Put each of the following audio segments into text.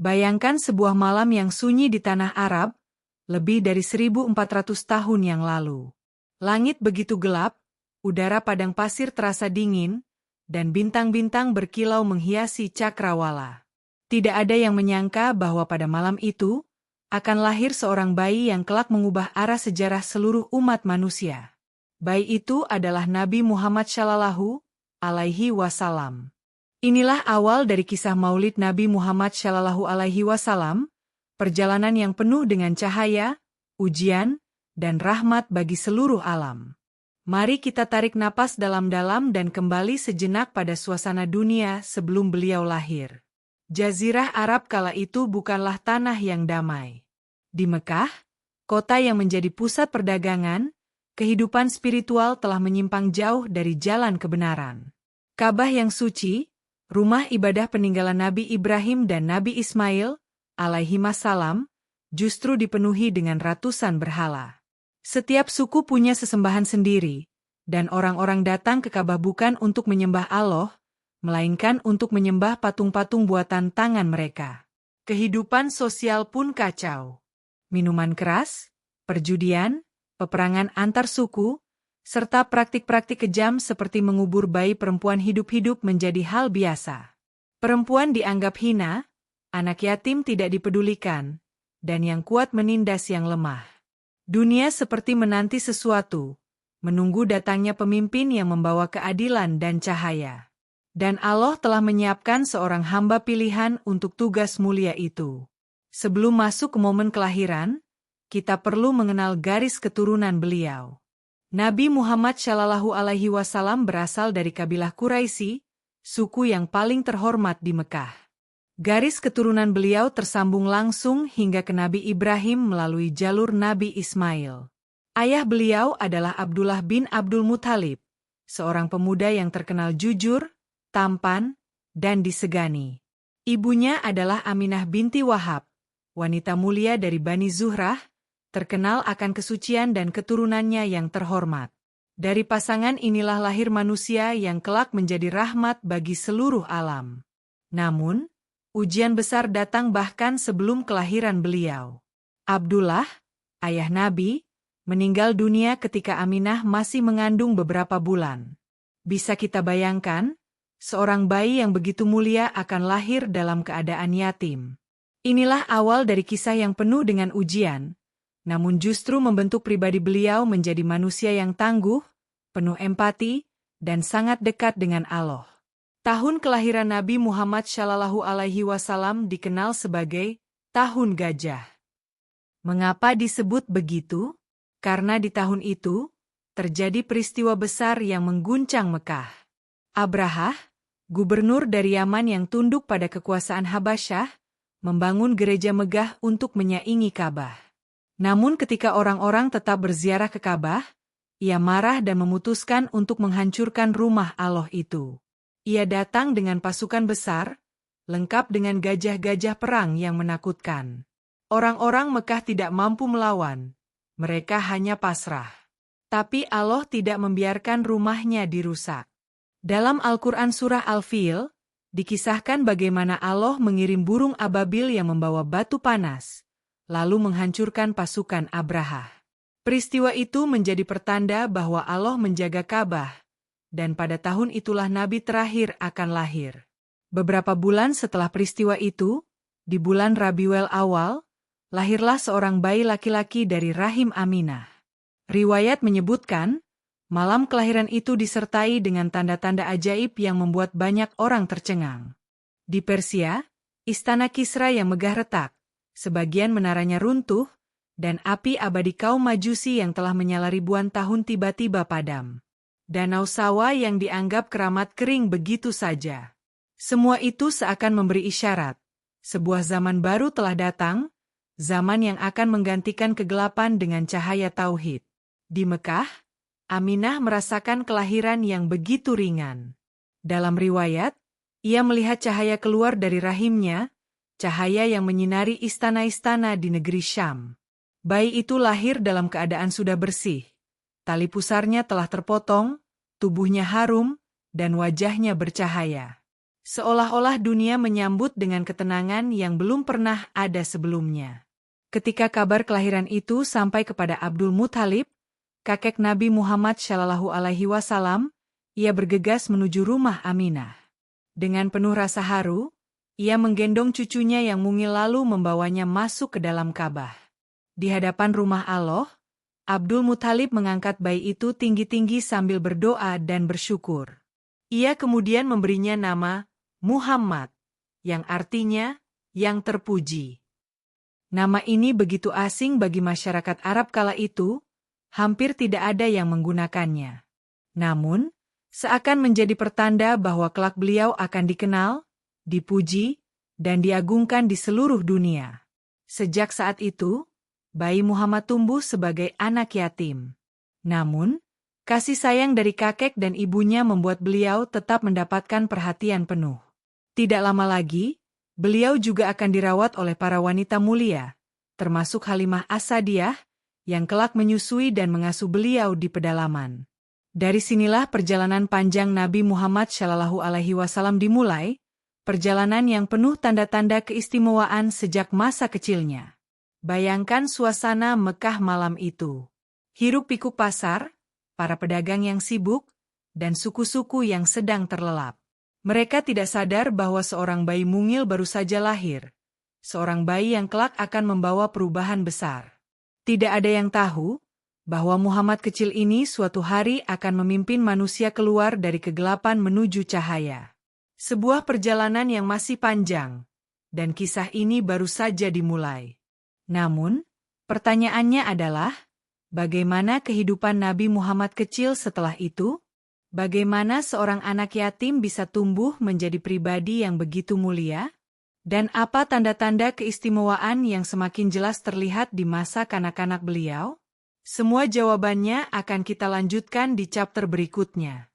Bayangkan sebuah malam yang sunyi di tanah Arab, lebih dari 1400 tahun yang lalu. Langit begitu gelap, udara padang pasir terasa dingin, dan bintang-bintang berkilau menghiasi cakrawala. Tidak ada yang menyangka bahwa pada malam itu, akan lahir seorang bayi yang kelak mengubah arah sejarah seluruh umat manusia. Bayi itu adalah Nabi Muhammad Shallallahu Alaihi Wasallam. Inilah awal dari kisah Maulid Nabi Muhammad Shallallahu Alaihi Wasallam, perjalanan yang penuh dengan cahaya, ujian, dan rahmat bagi seluruh alam. Mari kita tarik napas dalam-dalam dan kembali sejenak pada suasana dunia sebelum beliau lahir. Jazirah Arab kala itu bukanlah tanah yang damai. Di Mekah, kota yang menjadi pusat perdagangan, kehidupan spiritual telah menyimpang jauh dari jalan kebenaran. Ka'bah yang suci, rumah ibadah peninggalan Nabi Ibrahim dan Nabi Ismail, alaihimassalam, justru dipenuhi dengan ratusan berhala. Setiap suku punya sesembahan sendiri, dan orang-orang datang ke Ka'bah bukan untuk menyembah Allah, melainkan untuk menyembah patung-patung buatan tangan mereka. Kehidupan sosial pun kacau. Minuman keras, perjudian, peperangan antar suku, serta praktik-praktik kejam seperti mengubur bayi perempuan hidup-hidup menjadi hal biasa. Perempuan dianggap hina, anak yatim tidak dipedulikan, dan yang kuat menindas yang lemah. Dunia seperti menanti sesuatu, menunggu datangnya pemimpin yang membawa keadilan dan cahaya. Dan Allah telah menyiapkan seorang hamba pilihan untuk tugas mulia itu. Sebelum masuk ke momen kelahiran, kita perlu mengenal garis keturunan beliau. Nabi Muhammad Shallallahu Alaihi Wasallam berasal dari kabilah Quraisy, suku yang paling terhormat di Mekah. Garis keturunan beliau tersambung langsung hingga ke Nabi Ibrahim melalui jalur Nabi Ismail. Ayah beliau adalah Abdullah bin Abdul Muthalib, seorang pemuda yang terkenal jujur, tampan, dan disegani. Ibunya adalah Aminah binti Wahab, wanita mulia dari Bani Zuhrah, terkenal akan kesucian dan keturunannya yang terhormat. Dari pasangan inilah lahir manusia yang kelak menjadi rahmat bagi seluruh alam. Namun, ujian besar datang bahkan sebelum kelahiran beliau. Abdullah, ayah Nabi, meninggal dunia ketika Aminah masih mengandung beberapa bulan. Bisa kita bayangkan, seorang bayi yang begitu mulia akan lahir dalam keadaan yatim. Inilah awal dari kisah yang penuh dengan ujian, namun justru membentuk pribadi beliau menjadi manusia yang tangguh, penuh empati, dan sangat dekat dengan Allah. Tahun kelahiran Nabi Muhammad Shallallahu Alaihi Wasallam dikenal sebagai Tahun Gajah. Mengapa disebut begitu? Karena di tahun itu, terjadi peristiwa besar yang mengguncang Mekah. Abrahah, gubernur dari Yaman yang tunduk pada kekuasaan Habasyah, membangun gereja megah untuk menyaingi Ka'bah. Namun ketika orang-orang tetap berziarah ke Ka'bah, ia marah dan memutuskan untuk menghancurkan rumah Allah itu. Ia datang dengan pasukan besar, lengkap dengan gajah-gajah perang yang menakutkan. Orang-orang Mekah tidak mampu melawan, mereka hanya pasrah. Tapi Allah tidak membiarkan rumahnya dirusak. Dalam Al-Quran Surah Al-Fil, dikisahkan bagaimana Allah mengirim burung ababil yang membawa batu panas, lalu menghancurkan pasukan Abrahah. Peristiwa itu menjadi pertanda bahwa Allah menjaga Ka'bah, dan pada tahun itulah Nabi terakhir akan lahir. Beberapa bulan setelah peristiwa itu, di bulan Rabiul Awal, lahirlah seorang bayi laki-laki dari rahim Aminah. Riwayat menyebutkan, malam kelahiran itu disertai dengan tanda-tanda ajaib yang membuat banyak orang tercengang. Di Persia, istana Kisra yang megah retak, sebagian menaranya runtuh, dan api abadi kaum Majusi yang telah menyala ribuan tahun tiba-tiba padam. Danau Sawa yang dianggap keramat kering begitu saja. Semua itu seakan memberi isyarat, sebuah zaman baru telah datang, zaman yang akan menggantikan kegelapan dengan cahaya tauhid. Di Mekah, Aminah merasakan kelahiran yang begitu ringan. Dalam riwayat, ia melihat cahaya keluar dari rahimnya, cahaya yang menyinari istana-istana di negeri Syam. Bayi itu lahir dalam keadaan sudah bersih. Tali pusarnya telah terpotong, tubuhnya harum, dan wajahnya bercahaya. Seolah-olah dunia menyambut dengan ketenangan yang belum pernah ada sebelumnya. Ketika kabar kelahiran itu sampai kepada Abdul Muthalib, kakek Nabi Muhammad Shallallahu Alaihi Wasallam, ia bergegas menuju rumah Aminah. Dengan penuh rasa haru, ia menggendong cucunya yang mungil lalu membawanya masuk ke dalam Ka'bah. Di hadapan rumah Allah, Abdul Muthalib mengangkat bayi itu tinggi-tinggi sambil berdoa dan bersyukur. Ia kemudian memberinya nama Muhammad, yang artinya yang terpuji. Nama ini begitu asing bagi masyarakat Arab kala itu, hampir tidak ada yang menggunakannya. Namun, seakan menjadi pertanda bahwa kelak beliau akan dikenal, dipuji, dan diagungkan di seluruh dunia. Sejak saat itu, bayi Muhammad tumbuh sebagai anak yatim. Namun, kasih sayang dari kakek dan ibunya membuat beliau tetap mendapatkan perhatian penuh. Tidak lama lagi, beliau juga akan dirawat oleh para wanita mulia, termasuk Halimah As-Sa'diyah, yang kelak menyusui dan mengasuh beliau di pedalaman. Dari sinilah perjalanan panjang Nabi Muhammad Shallallahu Alaihi Wasallam dimulai, perjalanan yang penuh tanda-tanda keistimewaan sejak masa kecilnya. Bayangkan suasana Mekah malam itu. Hiruk-pikuk pasar, para pedagang yang sibuk, dan suku-suku yang sedang terlelap. Mereka tidak sadar bahwa seorang bayi mungil baru saja lahir. Seorang bayi yang kelak akan membawa perubahan besar. Tidak ada yang tahu bahwa Muhammad kecil ini suatu hari akan memimpin manusia keluar dari kegelapan menuju cahaya. Sebuah perjalanan yang masih panjang, dan kisah ini baru saja dimulai. Namun, pertanyaannya adalah, bagaimana kehidupan Nabi Muhammad kecil setelah itu? Bagaimana seorang anak yatim bisa tumbuh menjadi pribadi yang begitu mulia? Dan apa tanda-tanda keistimewaan yang semakin jelas terlihat di masa kanak-kanak beliau? Semua jawabannya akan kita lanjutkan di chapter berikutnya.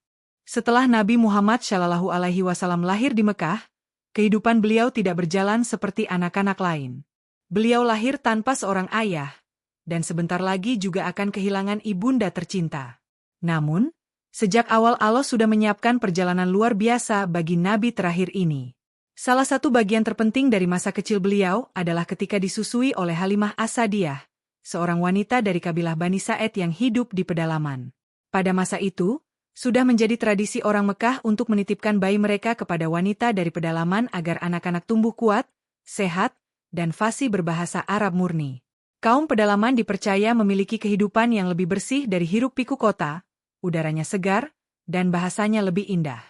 Setelah Nabi Muhammad Shallallahu Alaihi Wasallam lahir di Mekah, kehidupan beliau tidak berjalan seperti anak-anak lain. Beliau lahir tanpa seorang ayah, dan sebentar lagi juga akan kehilangan ibunda tercinta. Namun, sejak awal Allah sudah menyiapkan perjalanan luar biasa bagi Nabi terakhir ini. Salah satu bagian terpenting dari masa kecil beliau adalah ketika disusui oleh Halimah As-Sa'diyah, seorang wanita dari kabilah Bani Sa'id yang hidup di pedalaman. Pada masa itu, sudah menjadi tradisi orang Mekah untuk menitipkan bayi mereka kepada wanita dari pedalaman agar anak-anak tumbuh kuat, sehat, dan fasih berbahasa Arab murni. Kaum pedalaman dipercaya memiliki kehidupan yang lebih bersih dari hiruk-pikuk kota, udaranya segar, dan bahasanya lebih indah.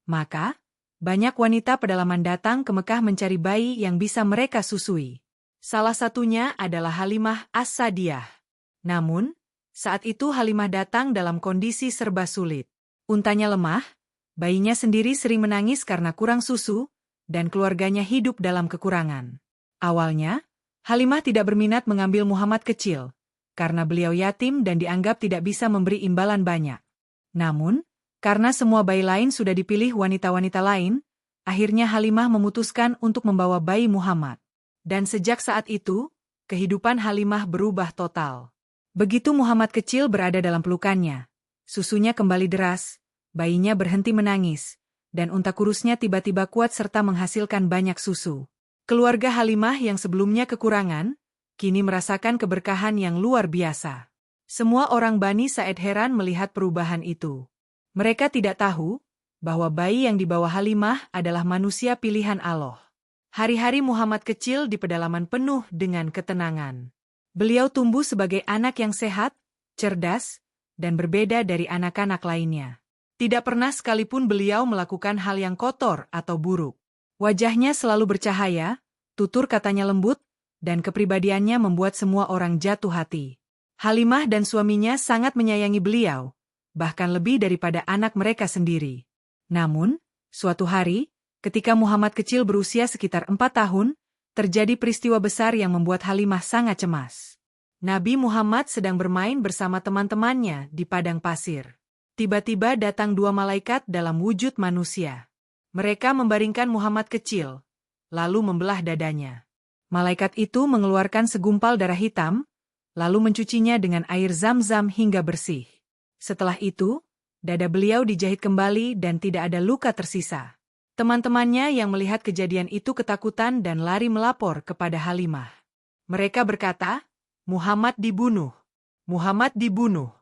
Maka, banyak wanita pedalaman datang ke Mekah mencari bayi yang bisa mereka susui. Salah satunya adalah Halimah As-Sa'diyah. Namun, saat itu Halimah datang dalam kondisi serba sulit. Untanya lemah, bayinya sendiri sering menangis karena kurang susu, dan keluarganya hidup dalam kekurangan. Awalnya, Halimah tidak berminat mengambil Muhammad kecil, karena beliau yatim dan dianggap tidak bisa memberi imbalan banyak. Namun, karena semua bayi lain sudah dipilih wanita-wanita lain, akhirnya Halimah memutuskan untuk membawa bayi Muhammad. Dan sejak saat itu, kehidupan Halimah berubah total. Begitu Muhammad kecil berada dalam pelukannya, susunya kembali deras, bayinya berhenti menangis, dan unta kurusnya tiba-tiba kuat serta menghasilkan banyak susu. Keluarga Halimah yang sebelumnya kekurangan, kini merasakan keberkahan yang luar biasa. Semua orang Bani Sa'id heran melihat perubahan itu. Mereka tidak tahu bahwa bayi yang dibawa Halimah adalah manusia pilihan Allah. Hari-hari Muhammad kecil di pedalaman penuh dengan ketenangan. Beliau tumbuh sebagai anak yang sehat, cerdas, dan berbeda dari anak-anak lainnya. Tidak pernah sekalipun beliau melakukan hal yang kotor atau buruk. Wajahnya selalu bercahaya, tutur katanya lembut, dan kepribadiannya membuat semua orang jatuh hati. Halimah dan suaminya sangat menyayangi beliau, bahkan lebih daripada anak mereka sendiri. Namun, suatu hari, ketika Muhammad kecil berusia sekitar 4 tahun, terjadi peristiwa besar yang membuat Halimah sangat cemas. Nabi Muhammad sedang bermain bersama teman-temannya di padang pasir. Tiba-tiba datang 2 malaikat dalam wujud manusia. Mereka membaringkan Muhammad kecil, lalu membelah dadanya. Malaikat itu mengeluarkan segumpal darah hitam, lalu mencucinya dengan air zam-zam hingga bersih. Setelah itu, dada beliau dijahit kembali dan tidak ada luka tersisa. Teman-temannya yang melihat kejadian itu ketakutan dan lari melapor kepada Halimah. Mereka berkata, "Muhammad dibunuh! Muhammad dibunuh!"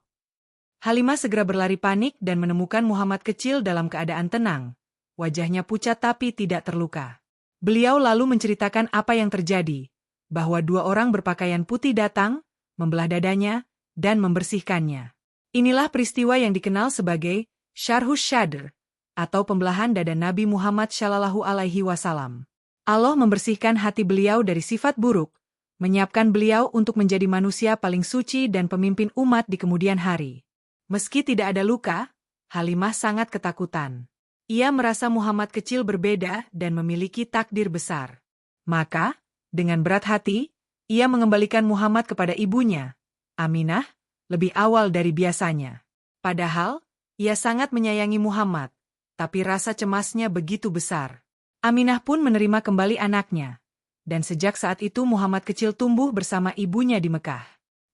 Halimah segera berlari panik dan menemukan Muhammad kecil dalam keadaan tenang. Wajahnya pucat tapi tidak terluka. Beliau lalu menceritakan apa yang terjadi, bahwa dua orang berpakaian putih datang, membelah dadanya, dan membersihkannya. Inilah peristiwa yang dikenal sebagai Syarhus Syadr, atau pembelahan dada Nabi Muhammad Shallallahu Alaihi Wasallam. Allah membersihkan hati beliau dari sifat buruk, menyiapkan beliau untuk menjadi manusia paling suci dan pemimpin umat di kemudian hari. Meski tidak ada luka, Halimah sangat ketakutan. Ia merasa Muhammad kecil berbeda dan memiliki takdir besar. Maka, dengan berat hati, ia mengembalikan Muhammad kepada ibunya, Aminah, lebih awal dari biasanya. Padahal, ia sangat menyayangi Muhammad, tapi rasa cemasnya begitu besar. Aminah pun menerima kembali anaknya, dan sejak saat itu Muhammad kecil tumbuh bersama ibunya di Mekah.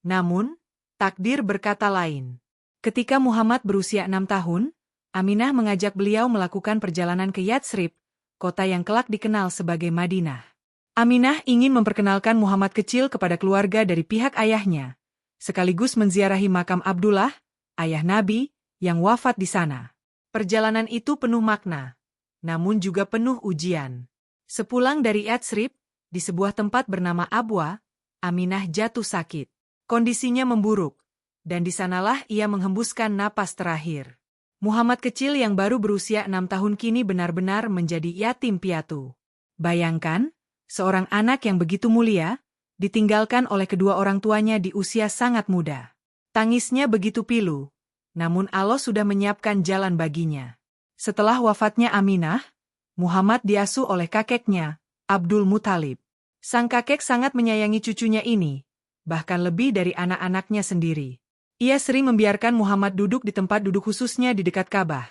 Namun, takdir berkata lain. Ketika Muhammad berusia 6 tahun, Aminah mengajak beliau melakukan perjalanan ke Yatsrib, kota yang kelak dikenal sebagai Madinah. Aminah ingin memperkenalkan Muhammad kecil kepada keluarga dari pihak ayahnya, sekaligus menziarahi makam Abdullah, ayah Nabi, yang wafat di sana. Perjalanan itu penuh makna, namun juga penuh ujian. Sepulang dari Yatsrib, di sebuah tempat bernama Abwa, Aminah jatuh sakit. Kondisinya memburuk, dan di sanalah ia menghembuskan napas terakhir. Muhammad kecil yang baru berusia 6 tahun kini benar-benar menjadi yatim piatu. Bayangkan, seorang anak yang begitu mulia, ditinggalkan oleh kedua orang tuanya di usia sangat muda. Tangisnya begitu pilu. Namun Allah sudah menyiapkan jalan baginya. Setelah wafatnya Aminah, Muhammad diasuh oleh kakeknya, Abdul Muthalib. Sang kakek sangat menyayangi cucunya ini, bahkan lebih dari anak-anaknya sendiri. Ia sering membiarkan Muhammad duduk di tempat duduk khususnya di dekat Ka'bah,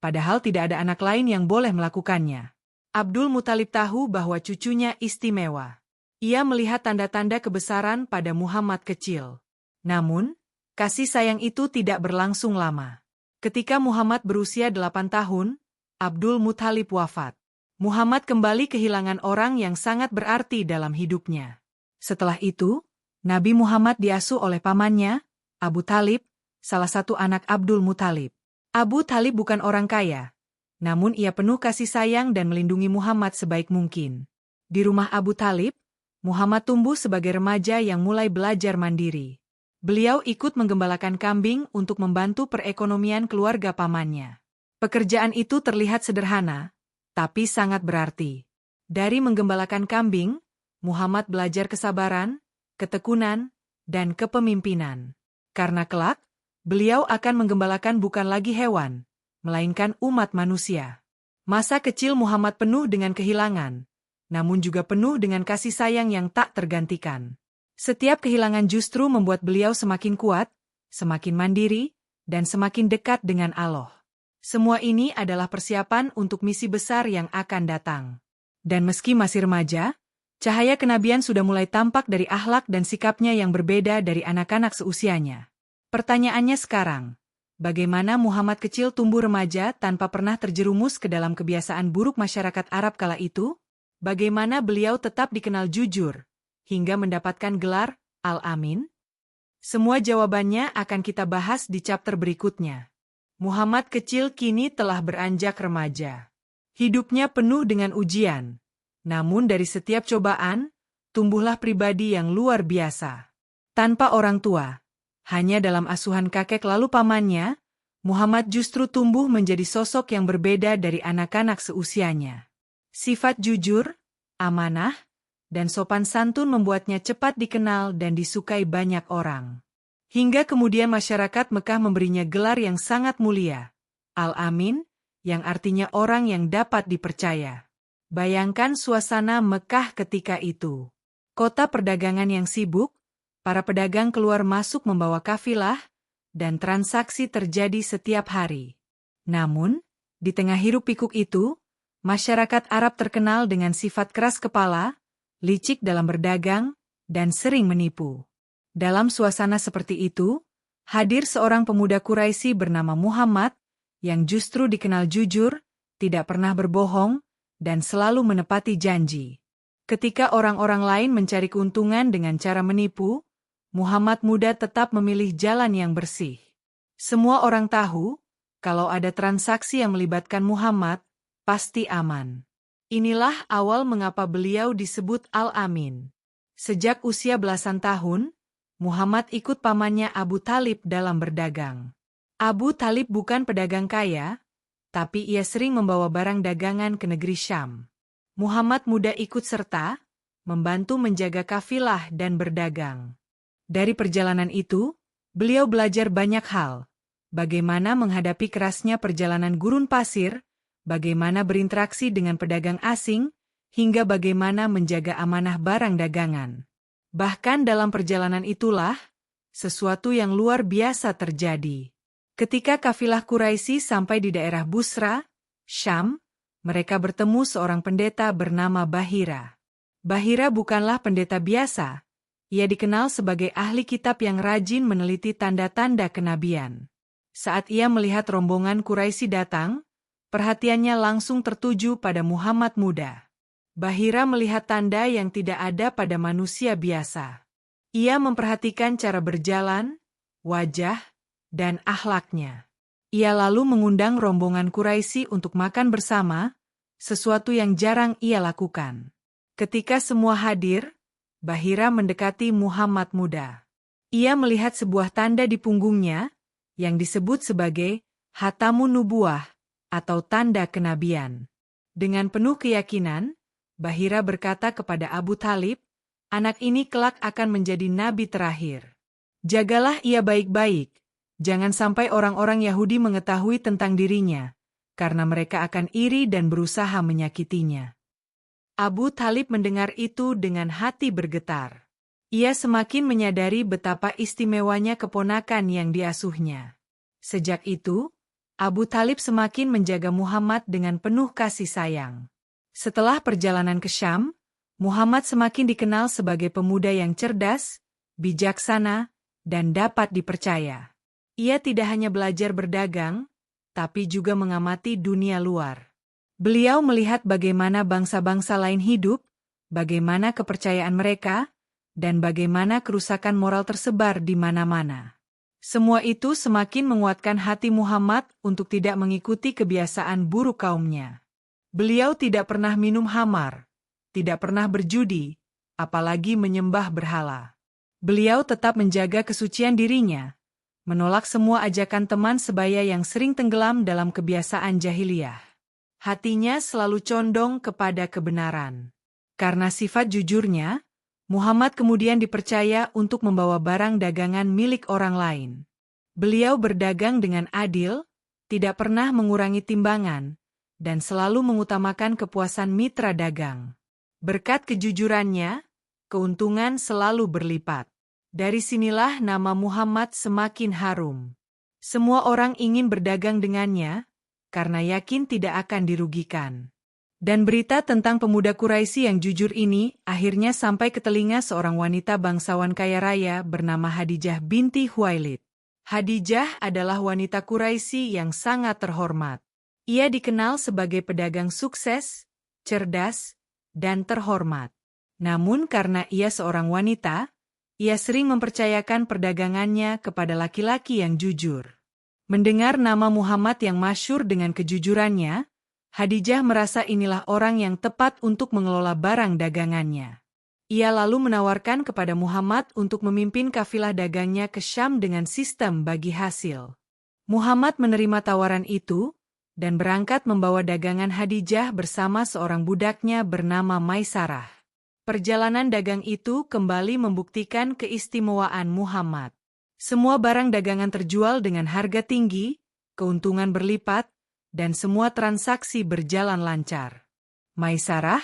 padahal tidak ada anak lain yang boleh melakukannya. Abdul Muthalib tahu bahwa cucunya istimewa. Ia melihat tanda-tanda kebesaran pada Muhammad kecil. Namun, kasih sayang itu tidak berlangsung lama. Ketika Muhammad berusia 8 tahun, Abdul Muthalib wafat. Muhammad kembali kehilangan orang yang sangat berarti dalam hidupnya. Setelah itu, Nabi Muhammad diasuh oleh pamannya, Abu Thalib, salah satu anak Abdul Muthalib. Abu Thalib bukan orang kaya, namun ia penuh kasih sayang dan melindungi Muhammad sebaik mungkin. Di rumah Abu Thalib, Muhammad tumbuh sebagai remaja yang mulai belajar mandiri. Beliau ikut menggembalakan kambing untuk membantu perekonomian keluarga pamannya. Pekerjaan itu terlihat sederhana, tapi sangat berarti. Dari menggembalakan kambing, Muhammad belajar kesabaran, ketekunan, dan kepemimpinan. Karena kelak, beliau akan menggembalakan bukan lagi hewan, melainkan umat manusia. Masa kecil Muhammad penuh dengan kehilangan, namun juga penuh dengan kasih sayang yang tak tergantikan. Setiap kehilangan justru membuat beliau semakin kuat, semakin mandiri, dan semakin dekat dengan Allah. Semua ini adalah persiapan untuk misi besar yang akan datang. Dan meski masih remaja, cahaya kenabian sudah mulai tampak dari akhlak dan sikapnya yang berbeda dari anak-anak seusianya. Pertanyaannya sekarang, bagaimana Muhammad kecil tumbuh remaja tanpa pernah terjerumus ke dalam kebiasaan buruk masyarakat Arab kala itu? Bagaimana beliau tetap dikenal jujur, hingga mendapatkan gelar Al-Amin? Semua jawabannya akan kita bahas di chapter berikutnya. Muhammad kecil kini telah beranjak remaja. Hidupnya penuh dengan ujian. Namun dari setiap cobaan, tumbuhlah pribadi yang luar biasa. Tanpa orang tua, hanya dalam asuhan kakek lalu pamannya, Muhammad justru tumbuh menjadi sosok yang berbeda dari anak-anak seusianya. Sifat jujur, amanah, dan sopan santun membuatnya cepat dikenal dan disukai banyak orang. Hingga kemudian masyarakat Mekah memberinya gelar yang sangat mulia, Al-Amin, yang artinya orang yang dapat dipercaya. Bayangkan suasana Mekah ketika itu. Kota perdagangan yang sibuk, para pedagang keluar masuk membawa kafilah, dan transaksi terjadi setiap hari. Namun, di tengah hiruk-pikuk itu, masyarakat Arab terkenal dengan sifat keras kepala, licik dalam berdagang, dan sering menipu. Dalam suasana seperti itu, hadir seorang pemuda Quraisy bernama Muhammad, yang justru dikenal jujur, tidak pernah berbohong, dan selalu menepati janji. Ketika orang-orang lain mencari keuntungan dengan cara menipu, Muhammad muda tetap memilih jalan yang bersih. Semua orang tahu, kalau ada transaksi yang melibatkan Muhammad, pasti aman. Inilah awal mengapa beliau disebut Al-Amin. Sejak usia belasan tahun, Muhammad ikut pamannya Abu Thalib dalam berdagang. Abu Thalib bukan pedagang kaya, tapi ia sering membawa barang dagangan ke negeri Syam. Muhammad muda ikut serta, membantu menjaga kafilah dan berdagang. Dari perjalanan itu, beliau belajar banyak hal. Bagaimana menghadapi kerasnya perjalanan gurun pasir, bagaimana berinteraksi dengan pedagang asing, hingga bagaimana menjaga amanah barang dagangan. Bahkan dalam perjalanan itulah, sesuatu yang luar biasa terjadi. Ketika kafilah Quraisy sampai di daerah Busra, Syam, mereka bertemu seorang pendeta bernama Bahira. Bahira bukanlah pendeta biasa. Ia dikenal sebagai ahli kitab yang rajin meneliti tanda-tanda kenabian. Saat ia melihat rombongan Quraisy datang, perhatiannya langsung tertuju pada Muhammad muda. Bahira melihat tanda yang tidak ada pada manusia biasa. Ia memperhatikan cara berjalan, wajah, dan akhlaknya. Ia lalu mengundang rombongan Quraisy untuk makan bersama, sesuatu yang jarang ia lakukan. Ketika semua hadir, Bahira mendekati Muhammad muda. Ia melihat sebuah tanda di punggungnya, yang disebut sebagai Khatamun Nubuwah, atau tanda kenabian. Dengan penuh keyakinan, Bahira berkata kepada Abu Thalib, anak ini kelak akan menjadi nabi terakhir. Jagalah ia baik-baik, jangan sampai orang-orang Yahudi mengetahui tentang dirinya, karena mereka akan iri dan berusaha menyakitinya. Abu Thalib mendengar itu dengan hati bergetar. Ia semakin menyadari betapa istimewanya keponakan yang diasuhnya. Sejak itu, Abu Thalib semakin menjaga Muhammad dengan penuh kasih sayang. Setelah perjalanan ke Syam, Muhammad semakin dikenal sebagai pemuda yang cerdas, bijaksana, dan dapat dipercaya. Ia tidak hanya belajar berdagang, tapi juga mengamati dunia luar. Beliau melihat bagaimana bangsa-bangsa lain hidup, bagaimana kepercayaan mereka, dan bagaimana kerusakan moral tersebar di mana-mana. Semua itu semakin menguatkan hati Muhammad untuk tidak mengikuti kebiasaan buruk kaumnya. Beliau tidak pernah minum khamar, tidak pernah berjudi, apalagi menyembah berhala. Beliau tetap menjaga kesucian dirinya, menolak semua ajakan teman sebaya yang sering tenggelam dalam kebiasaan jahiliyah. Hatinya selalu condong kepada kebenaran. Karena sifat jujurnya, Muhammad kemudian dipercaya untuk membawa barang dagangan milik orang lain. Beliau berdagang dengan adil, tidak pernah mengurangi timbangan, dan selalu mengutamakan kepuasan mitra dagang. Berkat kejujurannya, keuntungan selalu berlipat. Dari sinilah nama Muhammad semakin harum. Semua orang ingin berdagang dengannya, karena yakin tidak akan dirugikan. Dan berita tentang pemuda Quraisy yang jujur ini akhirnya sampai ke telinga seorang wanita bangsawan kaya raya bernama Khadijah binti Khuwailid. Khadijah adalah wanita Quraisy yang sangat terhormat. Ia dikenal sebagai pedagang sukses, cerdas, dan terhormat. Namun karena ia seorang wanita, ia sering mempercayakan perdagangannya kepada laki-laki yang jujur. Mendengar nama Muhammad yang masyhur dengan kejujurannya, Khadijah merasa inilah orang yang tepat untuk mengelola barang dagangannya. Ia lalu menawarkan kepada Muhammad untuk memimpin kafilah dagangnya ke Syam dengan sistem bagi hasil. Muhammad menerima tawaran itu, dan berangkat membawa dagangan Khadijah bersama seorang budaknya bernama Maisarah. Perjalanan dagang itu kembali membuktikan keistimewaan Muhammad. Semua barang dagangan terjual dengan harga tinggi, keuntungan berlipat, dan semua transaksi berjalan lancar. Maisarah,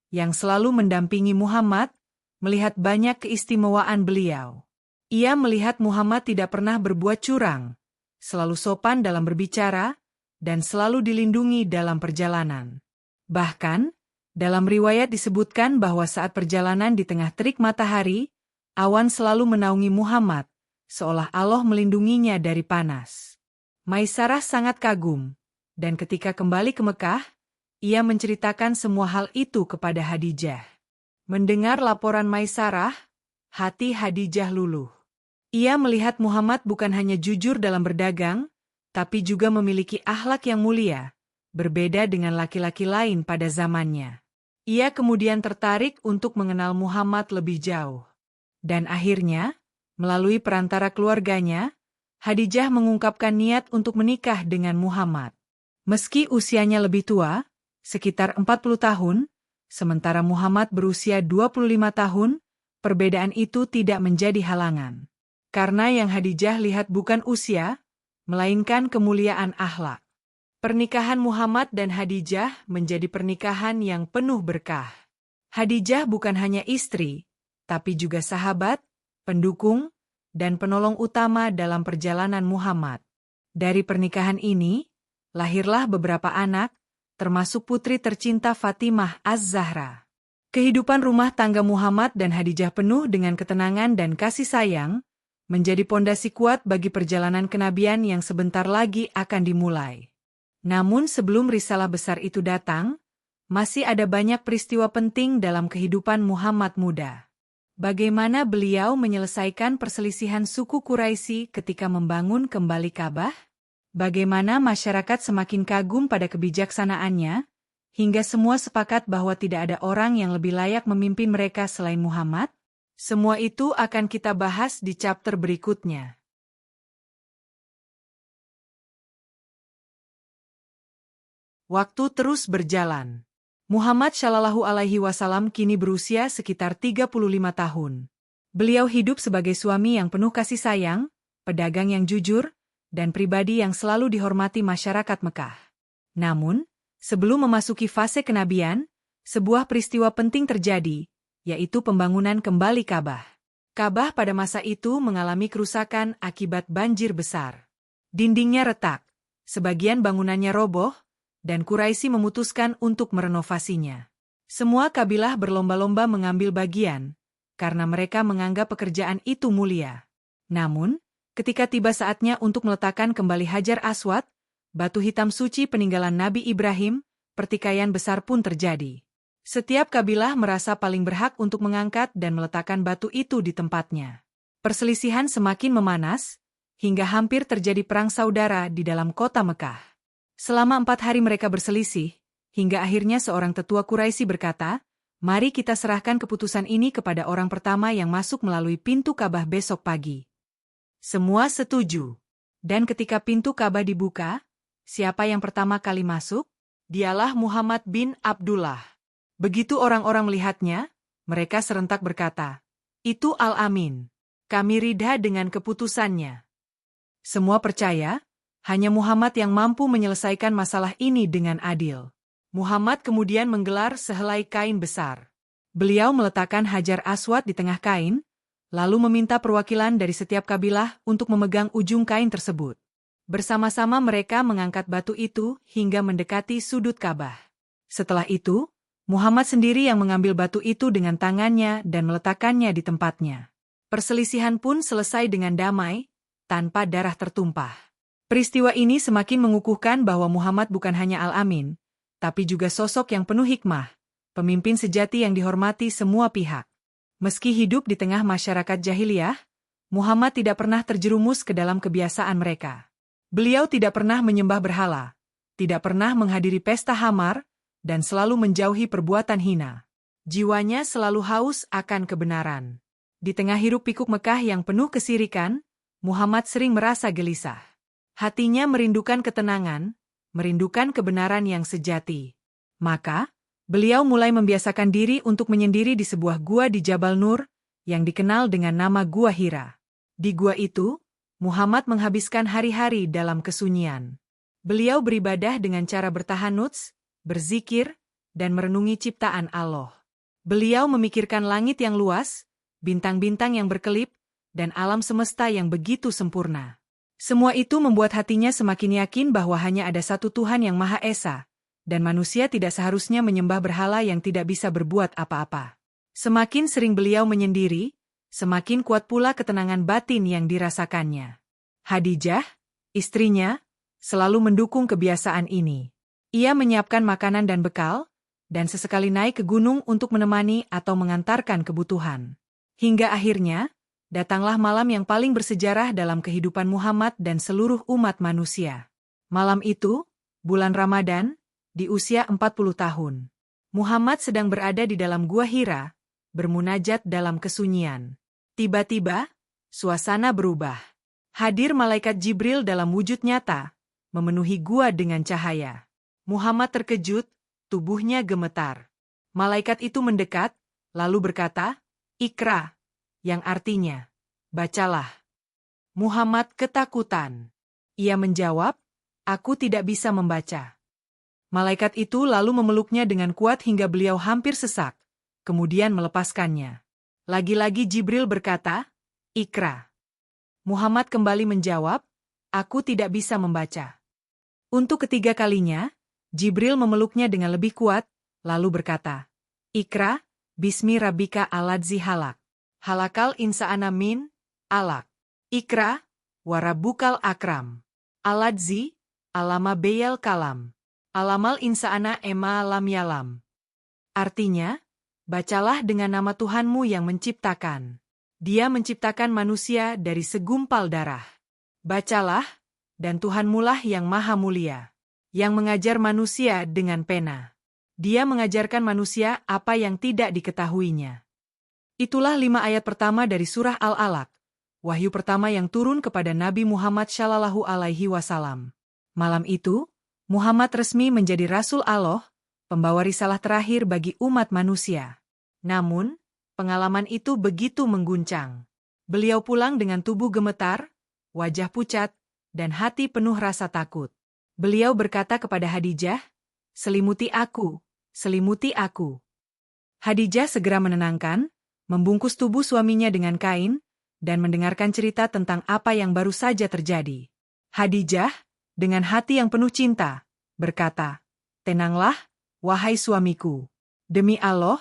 yang selalu mendampingi Muhammad, melihat banyak keistimewaan beliau. Ia melihat Muhammad tidak pernah berbuat curang, selalu sopan dalam berbicara, dan selalu dilindungi dalam perjalanan. Bahkan, dalam riwayat disebutkan bahwa saat perjalanan di tengah terik matahari, awan selalu menaungi Muhammad, seolah Allah melindunginya dari panas. Maisarah sangat kagum, dan ketika kembali ke Mekah, Ia menceritakan semua hal itu kepada Khadijah. Mendengar laporan Maisarah, hati Khadijah luluh. Ia melihat Muhammad bukan hanya jujur dalam berdagang, tapi juga memiliki akhlak yang mulia, berbeda dengan laki-laki lain pada zamannya. Ia kemudian tertarik untuk mengenal Muhammad lebih jauh. Dan akhirnya, melalui perantara keluarganya, Khadijah mengungkapkan niat untuk menikah dengan Muhammad. Meski usianya lebih tua, sekitar 40 tahun, sementara Muhammad berusia 25 tahun, perbedaan itu tidak menjadi halangan. Karena yang Khadijah lihat bukan usia, melainkan kemuliaan akhlak. Pernikahan Muhammad dan Khadijah menjadi pernikahan yang penuh berkah. Khadijah bukan hanya istri, tapi juga sahabat, pendukung, dan penolong utama dalam perjalanan Muhammad. Dari pernikahan ini, lahirlah beberapa anak, termasuk putri tercinta Fatimah Az-Zahra. Kehidupan rumah tangga Muhammad dan Khadijah penuh dengan ketenangan dan kasih sayang, menjadi pondasi kuat bagi perjalanan kenabian yang sebentar lagi akan dimulai. Namun sebelum risalah besar itu datang, masih ada banyak peristiwa penting dalam kehidupan Muhammad muda. Bagaimana beliau menyelesaikan perselisihan suku Quraisy ketika membangun kembali Ka'bah? Bagaimana masyarakat semakin kagum pada kebijaksanaannya, hingga semua sepakat bahwa tidak ada orang yang lebih layak memimpin mereka selain Muhammad? Semua itu akan kita bahas di chapter berikutnya. Waktu terus berjalan. Muhammad Shallallahu Alaihi Wasallam kini berusia sekitar 35 tahun. Beliau hidup sebagai suami yang penuh kasih sayang, pedagang yang jujur, dan pribadi yang selalu dihormati masyarakat Mekah. Namun, sebelum memasuki fase kenabian, sebuah peristiwa penting terjadi, yaitu pembangunan kembali Ka'bah. Ka'bah pada masa itu mengalami kerusakan akibat banjir besar. Dindingnya retak, sebagian bangunannya roboh, dan Quraisy memutuskan untuk merenovasinya. Semua kabilah berlomba-lomba mengambil bagian, karena mereka menganggap pekerjaan itu mulia. Namun, ketika tiba saatnya untuk meletakkan kembali Hajar Aswad, batu hitam suci peninggalan Nabi Ibrahim, pertikaian besar pun terjadi. Setiap kabilah merasa paling berhak untuk mengangkat dan meletakkan batu itu di tempatnya. Perselisihan semakin memanas, hingga hampir terjadi perang saudara di dalam kota Mekah. Selama 4 hari mereka berselisih, hingga akhirnya seorang tetua Quraisy berkata, "Mari kita serahkan keputusan ini kepada orang pertama yang masuk melalui pintu Ka'bah besok pagi." Semua setuju. Dan ketika pintu Ka'bah dibuka, siapa yang pertama kali masuk? Dialah Muhammad bin Abdullah. Begitu orang-orang melihatnya, mereka serentak berkata, "Itu Al-Amin. Kami ridha dengan keputusannya." Semua percaya, hanya Muhammad yang mampu menyelesaikan masalah ini dengan adil. Muhammad kemudian menggelar sehelai kain besar. Beliau meletakkan Hajar Aswad di tengah kain, lalu meminta perwakilan dari setiap kabilah untuk memegang ujung kain tersebut. Bersama-sama mereka mengangkat batu itu hingga mendekati sudut Ka'bah. Setelah itu, Muhammad sendiri yang mengambil batu itu dengan tangannya dan meletakkannya di tempatnya. Perselisihan pun selesai dengan damai, tanpa darah tertumpah. Peristiwa ini semakin mengukuhkan bahwa Muhammad bukan hanya Al-Amin, tapi juga sosok yang penuh hikmah, pemimpin sejati yang dihormati semua pihak. Meski hidup di tengah masyarakat jahiliyah, Muhammad tidak pernah terjerumus ke dalam kebiasaan mereka. Beliau tidak pernah menyembah berhala, tidak pernah menghadiri pesta hamar, dan selalu menjauhi perbuatan hina. Jiwanya selalu haus akan kebenaran. Di tengah hiruk-pikuk Mekah yang penuh kesirikan, Muhammad sering merasa gelisah. Hatinya merindukan ketenangan, merindukan kebenaran yang sejati. Maka, beliau mulai membiasakan diri untuk menyendiri di sebuah gua di Jabal Nur, yang dikenal dengan nama Gua Hira. Di gua itu, Muhammad menghabiskan hari-hari dalam kesunyian. Beliau beribadah dengan cara bertahanuts, berzikir, dan merenungi ciptaan Allah. Beliau memikirkan langit yang luas, bintang-bintang yang berkelip, dan alam semesta yang begitu sempurna. Semua itu membuat hatinya semakin yakin bahwa hanya ada satu Tuhan yang Maha Esa, dan manusia tidak seharusnya menyembah berhala yang tidak bisa berbuat apa-apa. Semakin sering beliau menyendiri, semakin kuat pula ketenangan batin yang dirasakannya. Khadijah, istrinya, selalu mendukung kebiasaan ini. Ia menyiapkan makanan dan bekal, dan sesekali naik ke gunung untuk menemani atau mengantarkan kebutuhan. Hingga akhirnya, datanglah malam yang paling bersejarah dalam kehidupan Muhammad dan seluruh umat manusia. Malam itu, bulan Ramadan, di usia 40 tahun. Muhammad sedang berada di dalam gua Hira, bermunajat dalam kesunyian. Tiba-tiba, suasana berubah. Hadir malaikat Jibril dalam wujud nyata, memenuhi gua dengan cahaya. Muhammad terkejut, tubuhnya gemetar. Malaikat itu mendekat, lalu berkata, "Iqra," yang artinya, "Bacalah." Muhammad ketakutan. Ia menjawab, "Aku tidak bisa membaca." Malaikat itu lalu memeluknya dengan kuat hingga beliau hampir sesak, kemudian melepaskannya. Lagi-lagi Jibril berkata, "Iqra." Muhammad kembali menjawab, "Aku tidak bisa membaca." Untuk ketiga kalinya, Jibril memeluknya dengan lebih kuat, lalu berkata, "Iqra, bismi rabbika alladzi halak. Halakal insa'ana min alaq. Iqra, warabbukal akram. Alladzi, alama beyal kalam. Alamal insa'ana ema lam yalam." Artinya, bacalah dengan nama Tuhanmu yang menciptakan. Dia menciptakan manusia dari segumpal darah. Bacalah, dan Tuhanmulah yang maha mulia, yang mengajar manusia dengan pena. Dia mengajarkan manusia apa yang tidak diketahuinya. Itulah 5 ayat pertama dari surah Al-Alaq, wahyu pertama yang turun kepada Nabi Muhammad Shallallahu Alaihi Wasallam. Malam itu, Muhammad resmi menjadi Rasul Allah, pembawa risalah terakhir bagi umat manusia. Namun, pengalaman itu begitu mengguncang. Beliau pulang dengan tubuh gemetar, wajah pucat, dan hati penuh rasa takut. Beliau berkata kepada Khadijah, "Selimuti aku, selimuti aku." Khadijah segera menenangkan, membungkus tubuh suaminya dengan kain, dan mendengarkan cerita tentang apa yang baru saja terjadi. Khadijah, dengan hati yang penuh cinta, berkata, "Tenanglah, wahai suamiku. Demi Allah,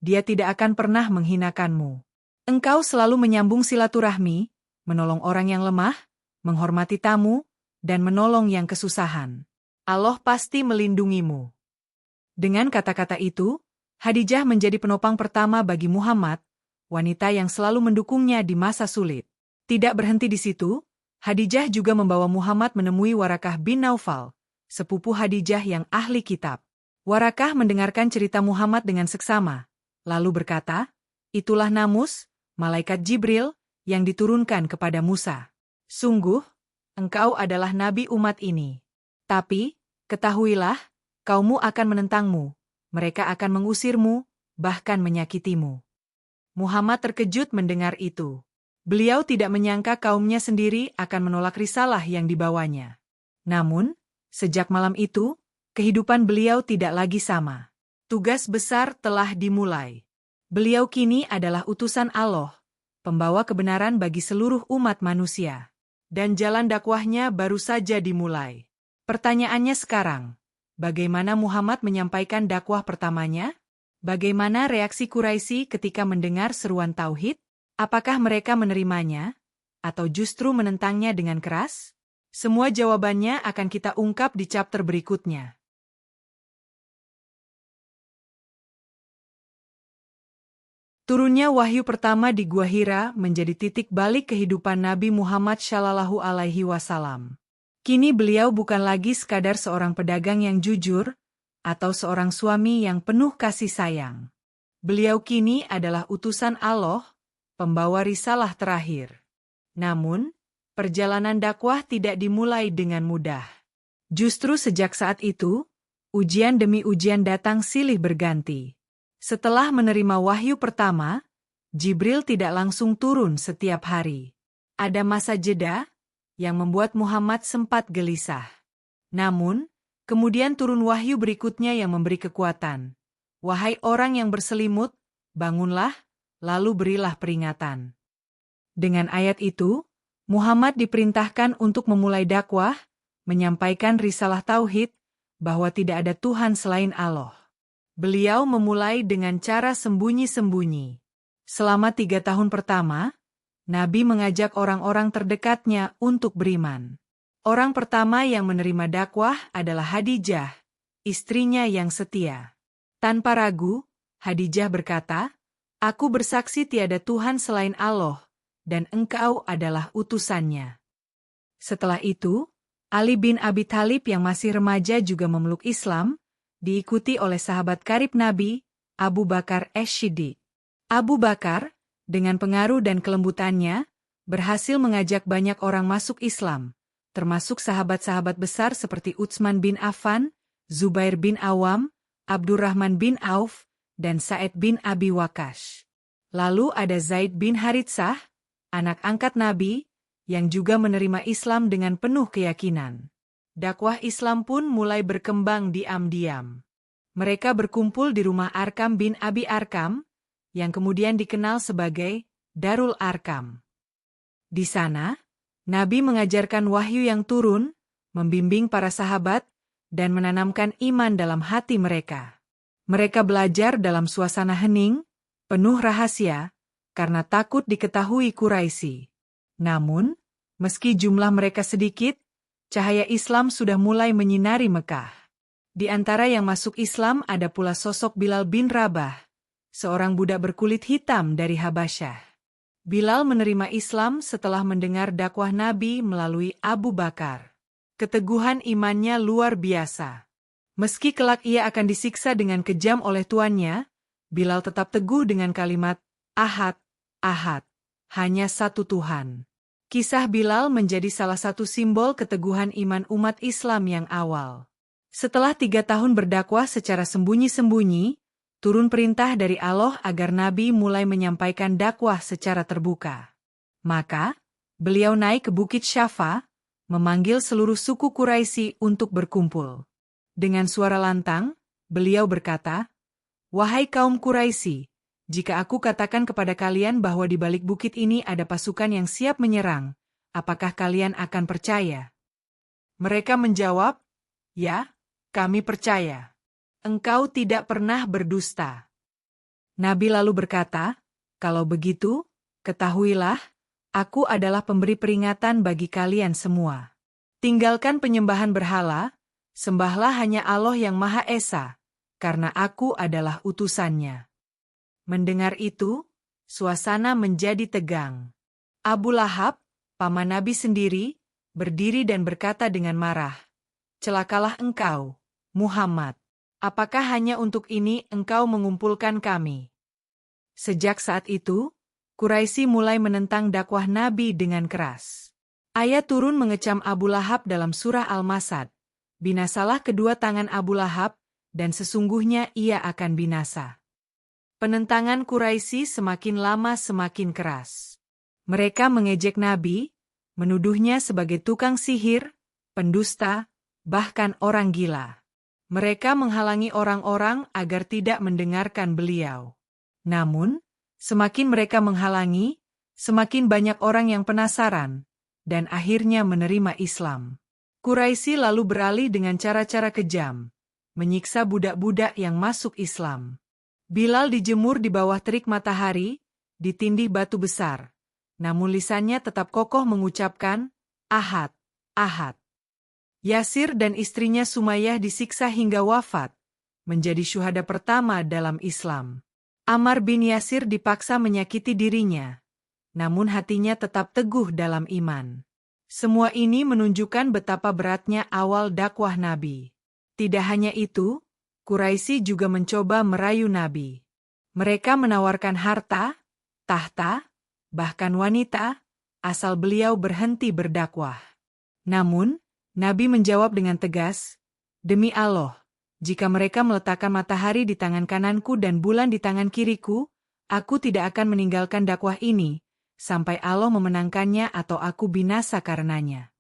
dia tidak akan pernah menghinakanmu. Engkau selalu menyambung silaturahmi, menolong orang yang lemah, menghormati tamu, dan menolong yang kesusahan. Allah pasti melindungimu." Dengan kata-kata itu, Khadijah menjadi penopang pertama bagi Muhammad, wanita yang selalu mendukungnya di masa sulit. Tidak berhenti di situ, Khadijah juga membawa Muhammad menemui Warakah bin Naufal, sepupu Khadijah yang ahli kitab. Warakah mendengarkan cerita Muhammad dengan seksama, lalu berkata, "Itulah Namus, malaikat Jibril, yang diturunkan kepada Musa. Sungguh, engkau adalah nabi umat ini. Tapi, ketahuilah, kaummu akan menentangmu, mereka akan mengusirmu, bahkan menyakitimu." Muhammad terkejut mendengar itu. Beliau tidak menyangka kaumnya sendiri akan menolak risalah yang dibawanya. Namun, sejak malam itu, kehidupan beliau tidak lagi sama. Tugas besar telah dimulai. Beliau kini adalah utusan Allah, pembawa kebenaran bagi seluruh umat manusia. Dan jalan dakwahnya baru saja dimulai. Pertanyaannya sekarang, bagaimana Muhammad menyampaikan dakwah pertamanya? Bagaimana reaksi Quraisy ketika mendengar seruan tauhid? Apakah mereka menerimanya, atau justru menentangnya dengan keras? Semua jawabannya akan kita ungkap di chapter berikutnya. Turunnya wahyu pertama di Gua Hira menjadi titik balik kehidupan Nabi Muhammad Shallallahu Alaihi Wasallam. Kini beliau bukan lagi sekadar seorang pedagang yang jujur, atau seorang suami yang penuh kasih sayang. Beliau kini adalah utusan Allah, pembawa risalah terakhir. Namun, perjalanan dakwah tidak dimulai dengan mudah. Justru sejak saat itu, ujian demi ujian datang silih berganti. Setelah menerima wahyu pertama, Jibril tidak langsung turun setiap hari. Ada masa jeda yang membuat Muhammad sempat gelisah. Namun, kemudian turun wahyu berikutnya yang memberi kekuatan. "Wahai orang yang berselimut, bangunlah, lalu berilah peringatan." Dengan ayat itu, Muhammad diperintahkan untuk memulai dakwah, menyampaikan risalah tauhid, bahwa tidak ada Tuhan selain Allah. Beliau memulai dengan cara sembunyi-sembunyi. Selama 3 tahun pertama, Nabi mengajak orang-orang terdekatnya untuk beriman. Orang pertama yang menerima dakwah adalah Khadijah, istrinya yang setia. Tanpa ragu, Khadijah berkata, "Aku bersaksi tiada Tuhan selain Allah, dan engkau adalah utusannya." Setelah itu, Ali bin Abi Thalib yang masih remaja juga memeluk Islam, diikuti oleh sahabat karib Nabi, Abu Bakar as-Siddiq. Abu Bakar, dengan pengaruh dan kelembutannya, berhasil mengajak banyak orang masuk Islam, termasuk sahabat-sahabat besar seperti Utsman bin Affan, Zubair bin Awam, Abdurrahman bin Auf, dan Sa'id bin Abi Waqqas. Lalu ada Zaid bin Haritsah, anak angkat Nabi, yang juga menerima Islam dengan penuh keyakinan. Dakwah Islam pun mulai berkembang diam-diam. Mereka berkumpul di rumah Arkam bin Abi Arkam, yang kemudian dikenal sebagai Darul Arkam. Di sana, Nabi mengajarkan wahyu yang turun, membimbing para sahabat, dan menanamkan iman dalam hati mereka. Mereka belajar dalam suasana hening, penuh rahasia, karena takut diketahui Quraisy. Namun, meski jumlah mereka sedikit, cahaya Islam sudah mulai menyinari Mekah. Di antara yang masuk Islam ada pula sosok Bilal bin Rabah, seorang budak berkulit hitam dari Habasyah. Bilal menerima Islam setelah mendengar dakwah Nabi melalui Abu Bakar. Keteguhan imannya luar biasa. Meski kelak ia akan disiksa dengan kejam oleh tuannya, Bilal tetap teguh dengan kalimat, "Ahad, Ahad, hanya satu Tuhan." Kisah Bilal menjadi salah satu simbol keteguhan iman umat Islam yang awal. Setelah 3 tahun berdakwah secara sembunyi-sembunyi, turun perintah dari Allah agar Nabi mulai menyampaikan dakwah secara terbuka. Maka, beliau naik ke Bukit Syafa, memanggil seluruh suku Quraisy untuk berkumpul. Dengan suara lantang, beliau berkata, "Wahai kaum Quraisy, jika aku katakan kepada kalian bahwa di balik bukit ini ada pasukan yang siap menyerang, apakah kalian akan percaya?" Mereka menjawab, "Ya, kami percaya. Engkau tidak pernah berdusta." Nabi lalu berkata, "Kalau begitu, ketahuilah, aku adalah pemberi peringatan bagi kalian semua. Tinggalkan penyembahan berhala, sembahlah hanya Allah yang Maha Esa, karena aku adalah utusannya." Mendengar itu, suasana menjadi tegang. Abu Lahab, paman Nabi sendiri, berdiri dan berkata dengan marah, "Celakalah engkau, Muhammad. Apakah hanya untuk ini engkau mengumpulkan kami?" Sejak saat itu, Quraisy mulai menentang dakwah Nabi dengan keras. Ayat turun mengecam Abu Lahab dalam surah Al-Masad. "Binasalah kedua tangan Abu Lahab, dan sesungguhnya ia akan binasa." Penentangan Quraisy semakin lama semakin keras. Mereka mengejek Nabi, menuduhnya sebagai tukang sihir, pendusta, bahkan orang gila. Mereka menghalangi orang-orang agar tidak mendengarkan beliau. Namun, semakin mereka menghalangi, semakin banyak orang yang penasaran, dan akhirnya menerima Islam. Quraisy lalu beralih dengan cara-cara kejam, menyiksa budak-budak yang masuk Islam. Bilal dijemur di bawah terik matahari, ditindih batu besar, namun lisannya tetap kokoh mengucapkan, "Ahad, Ahad." Yasir dan istrinya Sumayyah disiksa hingga wafat, menjadi syuhada pertama dalam Islam. Ammar bin Yasir dipaksa menyakiti dirinya, namun hatinya tetap teguh dalam iman. Semua ini menunjukkan betapa beratnya awal dakwah Nabi. Tidak hanya itu, Quraisy juga mencoba merayu Nabi. Mereka menawarkan harta, tahta, bahkan wanita, asal beliau berhenti berdakwah. Namun, Nabi menjawab dengan tegas, "Demi Allah, jika mereka meletakkan matahari di tangan kananku dan bulan di tangan kiriku, aku tidak akan meninggalkan dakwah ini, sampai Allah memenangkannya atau aku binasa karenanya."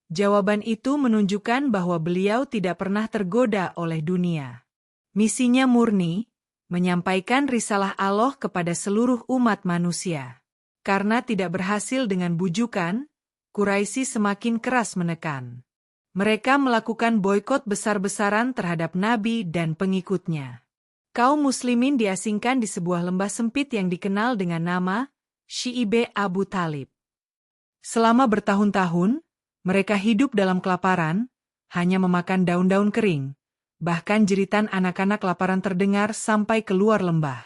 Jawaban itu menunjukkan bahwa beliau tidak pernah tergoda oleh dunia. Misinya murni, menyampaikan risalah Allah kepada seluruh umat manusia. Karena tidak berhasil dengan bujukan, Quraisy semakin keras menekan. Mereka melakukan boikot besar-besaran terhadap Nabi dan pengikutnya. Kaum muslimin diasingkan di sebuah lembah sempit yang dikenal dengan nama Syi'ib Abu Thalib. Selama bertahun-tahun, mereka hidup dalam kelaparan, hanya memakan daun-daun kering, Bahkan jeritan anak-anak laparan terdengar sampai keluar lembah.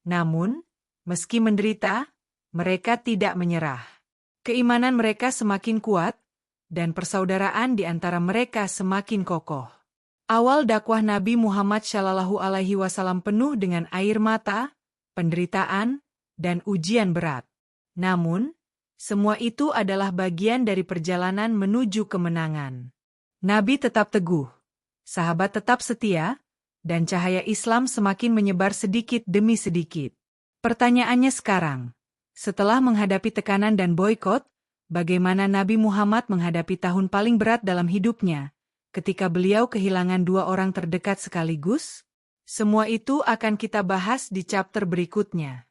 Namun, meski menderita, mereka tidak menyerah. Keimanan mereka semakin kuat, dan persaudaraan di antara mereka semakin kokoh. Awal dakwah Nabi Muhammad SAW penuh dengan air mata, penderitaan, dan ujian berat. Namun, semua itu adalah bagian dari perjalanan menuju kemenangan. Nabi tetap teguh, sahabat tetap setia, dan cahaya Islam semakin menyebar sedikit demi sedikit. Pertanyaannya sekarang, setelah menghadapi tekanan dan boikot, bagaimana Nabi Muhammad menghadapi tahun paling berat dalam hidupnya, ketika beliau kehilangan 2 orang terdekat sekaligus? Semua itu akan kita bahas di chapter berikutnya.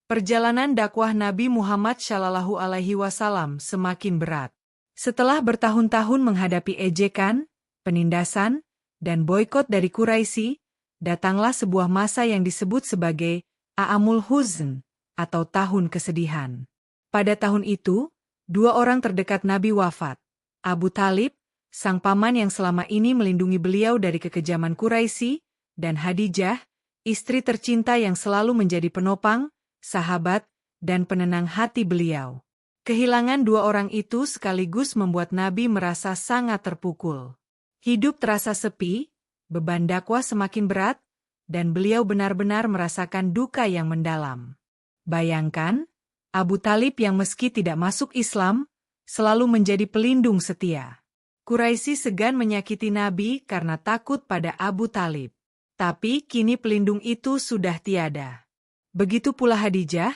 Perjalanan dakwah Nabi Muhammad SAW semakin berat. Setelah bertahun-tahun menghadapi ejekan, penindasan, dan boikot dari Quraisy, datanglah sebuah masa yang disebut sebagai A'amul Huzn, atau tahun kesedihan. Pada tahun itu, 2 orang terdekat Nabi wafat. Abu Talib, sang paman yang selama ini melindungi beliau dari kekejaman Quraisy, dan Khadijah, istri tercinta yang selalu menjadi penopang, sahabat, dan penenang hati beliau. Kehilangan 2 orang itu sekaligus membuat Nabi merasa sangat terpukul. Hidup terasa sepi, beban dakwah semakin berat, dan beliau benar-benar merasakan duka yang mendalam. Bayangkan, Abu Talib yang meski tidak masuk Islam, selalu menjadi pelindung setia. Quraisy segan menyakiti Nabi karena takut pada Abu Talib. Tapi kini pelindung itu sudah tiada. Begitu pula Khadijah,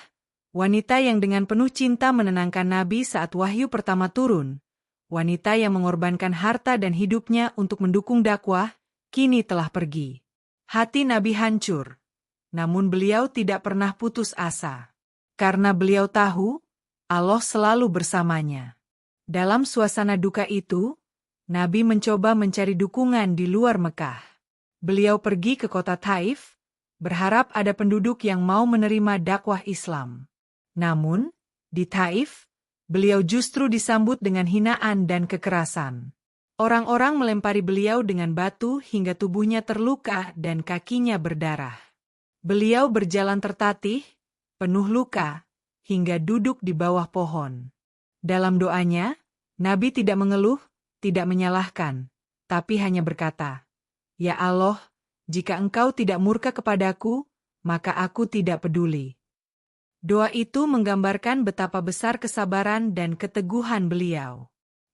wanita yang dengan penuh cinta menenangkan Nabi saat wahyu pertama turun. Wanita yang mengorbankan harta dan hidupnya untuk mendukung dakwah, kini telah pergi. Hati Nabi hancur. Namun beliau tidak pernah putus asa. Karena beliau tahu, Allah selalu bersamanya. Dalam suasana duka itu, Nabi mencoba mencari dukungan di luar Mekah. Beliau pergi ke kota Taif, berharap ada penduduk yang mau menerima dakwah Islam. Namun, di Taif, beliau justru disambut dengan hinaan dan kekerasan. Orang-orang melempari beliau dengan batu hingga tubuhnya terluka dan kakinya berdarah. Beliau berjalan tertatih, penuh luka, hingga duduk di bawah pohon. Dalam doanya, Nabi tidak mengeluh, tidak menyalahkan, tapi hanya berkata, "Ya Allah, jika Engkau tidak murka kepadaku, maka aku tidak peduli." Doa itu menggambarkan betapa besar kesabaran dan keteguhan beliau.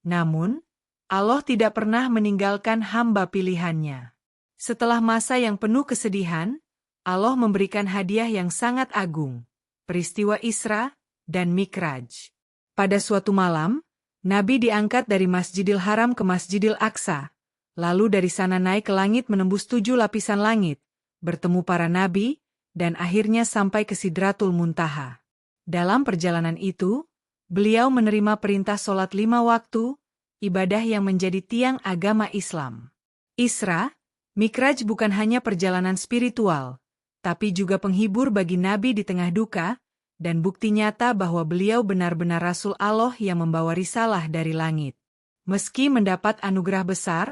Namun, Allah tidak pernah meninggalkan hamba pilihannya. Setelah masa yang penuh kesedihan, Allah memberikan hadiah yang sangat agung, peristiwa Isra dan Mikraj. Pada suatu malam, Nabi diangkat dari Masjidil Haram ke Masjidil Aqsa, lalu dari sana naik ke langit menembus 7 lapisan langit, bertemu para nabi, dan akhirnya sampai ke Sidratul Muntaha. Dalam perjalanan itu, beliau menerima perintah sholat 5 waktu, ibadah yang menjadi tiang agama Islam. Isra, Mikraj bukan hanya perjalanan spiritual, tapi juga penghibur bagi Nabi di tengah duka, dan bukti nyata bahwa beliau benar-benar Rasul Allah yang membawa risalah dari langit. Meski mendapat anugerah besar,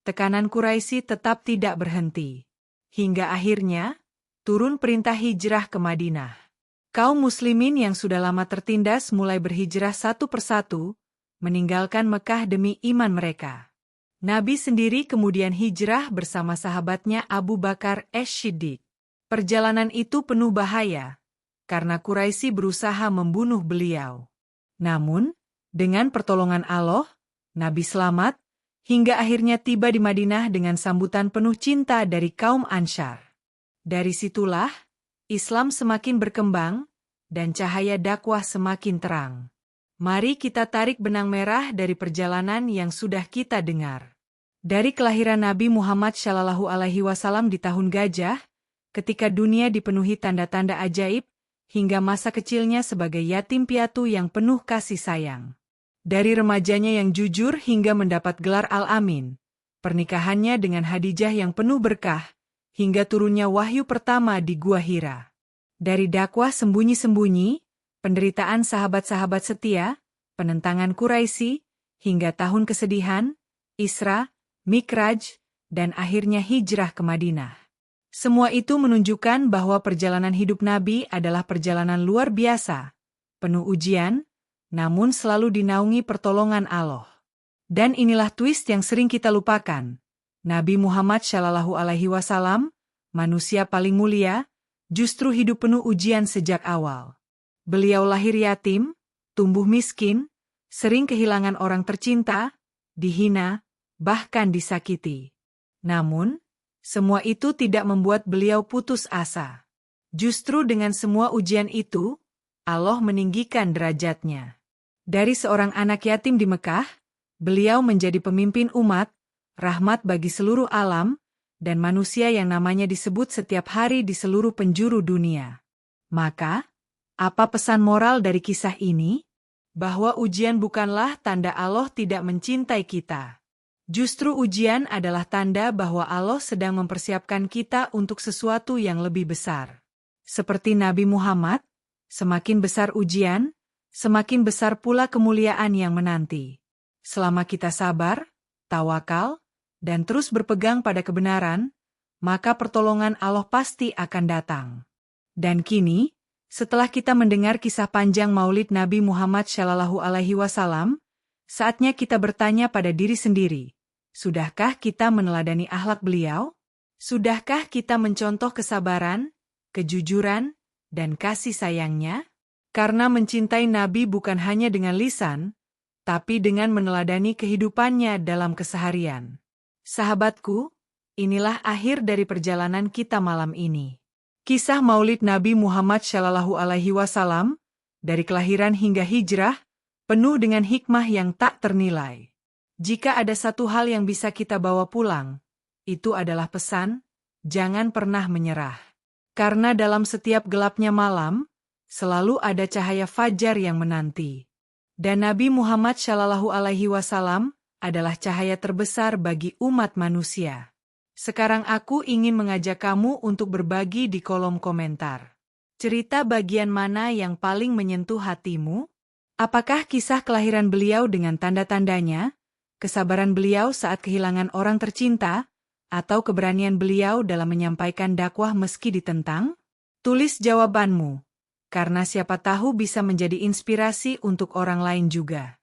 tekanan Quraisy tetap tidak berhenti. Hingga akhirnya, turun perintah hijrah ke Madinah. Kaum muslimin yang sudah lama tertindas mulai berhijrah satu persatu, meninggalkan Mekah demi iman mereka. Nabi sendiri kemudian hijrah bersama sahabatnya Abu Bakar As-Siddiq. Perjalanan itu penuh bahaya, karena Quraisy berusaha membunuh beliau. Namun, dengan pertolongan Allah, Nabi selamat, hingga akhirnya tiba di Madinah dengan sambutan penuh cinta dari kaum Ansyar. Dari situlah, Islam semakin berkembang, dan cahaya dakwah semakin terang. Mari kita tarik benang merah dari perjalanan yang sudah kita dengar. Dari kelahiran Nabi Muhammad SAW di tahun gajah, ketika dunia dipenuhi tanda-tanda ajaib, hingga masa kecilnya sebagai yatim piatu yang penuh kasih sayang. Dari remajanya yang jujur hingga mendapat gelar Al-Amin, pernikahannya dengan Khadijah yang penuh berkah, hingga turunnya wahyu pertama di Gua Hira. Dari dakwah sembunyi-sembunyi, penderitaan sahabat-sahabat setia, penentangan Quraisy, hingga tahun kesedihan, Isra, Mikraj, dan akhirnya hijrah ke Madinah. Semua itu menunjukkan bahwa perjalanan hidup Nabi adalah perjalanan luar biasa, penuh ujian, namun selalu dinaungi pertolongan Allah. Dan inilah twist yang sering kita lupakan. Nabi Muhammad SAW, manusia paling mulia, justru hidup penuh ujian sejak awal. Beliau lahir yatim, tumbuh miskin, sering kehilangan orang tercinta, dihina, bahkan disakiti. Namun, semua itu tidak membuat beliau putus asa. Justru dengan semua ujian itu, Allah meninggikan derajatnya. Dari seorang anak yatim di Mekah, beliau menjadi pemimpin umat, rahmat bagi seluruh alam, dan manusia yang namanya disebut setiap hari di seluruh penjuru dunia. Maka, apa pesan moral dari kisah ini? Bahwa ujian bukanlah tanda Allah tidak mencintai kita. Justru ujian adalah tanda bahwa Allah sedang mempersiapkan kita untuk sesuatu yang lebih besar. Seperti Nabi Muhammad, semakin besar ujian, semakin besar pula kemuliaan yang menanti. Selama kita sabar, tawakal, dan terus berpegang pada kebenaran, maka pertolongan Allah pasti akan datang. Dan kini, setelah kita mendengar kisah panjang Maulid Nabi Muhammad SAW, saatnya kita bertanya pada diri sendiri, sudahkah kita meneladani akhlak beliau? Sudahkah kita mencontoh kesabaran, kejujuran, dan kasih sayangnya? Karena mencintai Nabi bukan hanya dengan lisan, tapi dengan meneladani kehidupannya dalam keseharian. Sahabatku, inilah akhir dari perjalanan kita malam ini. Kisah Maulid Nabi Muhammad SAW, dari kelahiran hingga hijrah, penuh dengan hikmah yang tak ternilai. Jika ada satu hal yang bisa kita bawa pulang, itu adalah pesan, jangan pernah menyerah. Karena dalam setiap gelapnya malam, selalu ada cahaya fajar yang menanti. Dan Nabi Muhammad SAW adalah cahaya terbesar bagi umat manusia. Sekarang aku ingin mengajak kamu untuk berbagi di kolom komentar. Cerita bagian mana yang paling menyentuh hatimu? Apakah kisah kelahiran beliau dengan tanda-tandanya, kesabaran beliau saat kehilangan orang tercinta, atau keberanian beliau dalam menyampaikan dakwah meski ditentang? Tulis jawabanmu, karena siapa tahu bisa menjadi inspirasi untuk orang lain juga.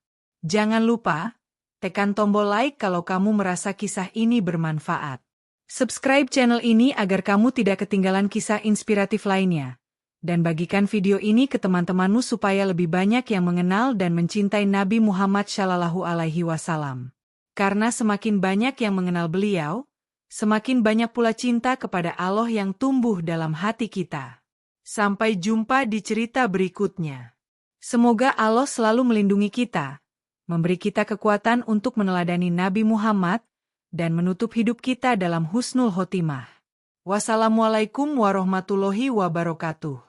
Jangan lupa, tekan tombol like kalau kamu merasa kisah ini bermanfaat. Subscribe channel ini agar kamu tidak ketinggalan kisah inspiratif lainnya. Dan bagikan video ini ke teman-temanmu supaya lebih banyak yang mengenal dan mencintai Nabi Muhammad SAW. Karena semakin banyak yang mengenal beliau, semakin banyak pula cinta kepada Allah yang tumbuh dalam hati kita. Sampai jumpa di cerita berikutnya. Semoga Allah selalu melindungi kita, memberi kita kekuatan untuk meneladani Nabi Muhammad, dan menutup hidup kita dalam husnul khotimah. Wassalamualaikum warahmatullahi wabarakatuh.